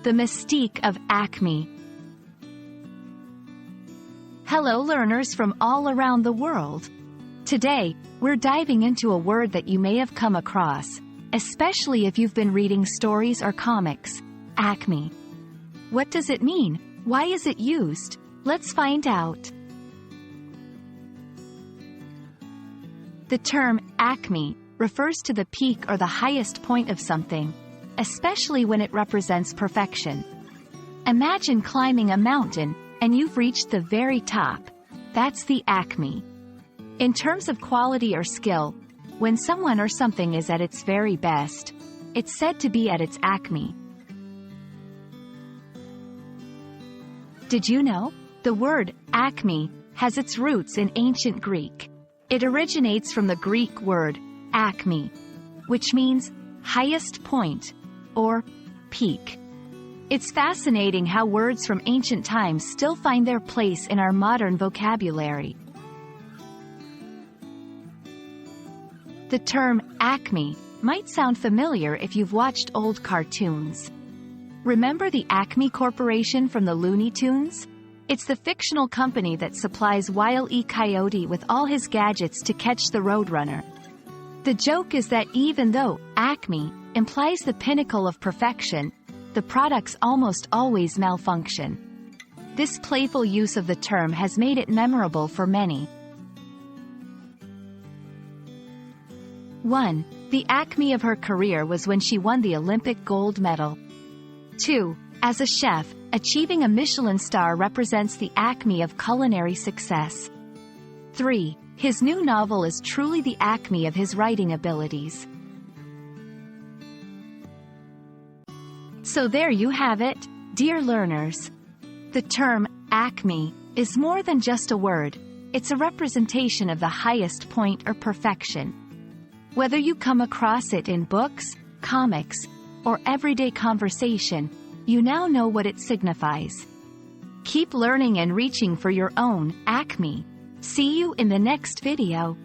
The Mystique of Acme. Hello learners from all around the world. Today, we're diving into a word that you may have come across, especially if you've been reading stories or comics: acme. What does it mean? Why is it used? Let's find out. The term acme refers to the peak or the highest point of something, especially when it represents perfection. Imagine climbing a mountain, and you've reached the very top. That's the acme. In terms of quality or skill, when someone or something is at its very best, it's said to be at its acme. Did you know? The word acme has its roots in ancient Greek. It originates from the Greek word acme, which means highest point or peak. It's fascinating how words from ancient times still find their place in our modern vocabulary. The term acme might sound familiar if you've watched old cartoons. Remember the Acme Corporation from the Looney Tunes? It's the fictional company that supplies Wile E. Coyote with all his gadgets to catch the Roadrunner. The joke is that even though acme implies the pinnacle of perfection, the products almost always malfunction. This playful use of the term has made it memorable for many. 1. The acme of her career was when she won the Olympic gold medal. 2. As a chef, achieving a Michelin star represents the acme of culinary success. 3. His new novel is truly the acme of his writing abilities. So there you have it, dear learners. The term acme is more than just a word. It's a representation of the highest point or perfection. Whether you come across it in books, comics, or everyday conversation, you now know what it signifies. Keep learning and reaching for your own acme. See you in the next video.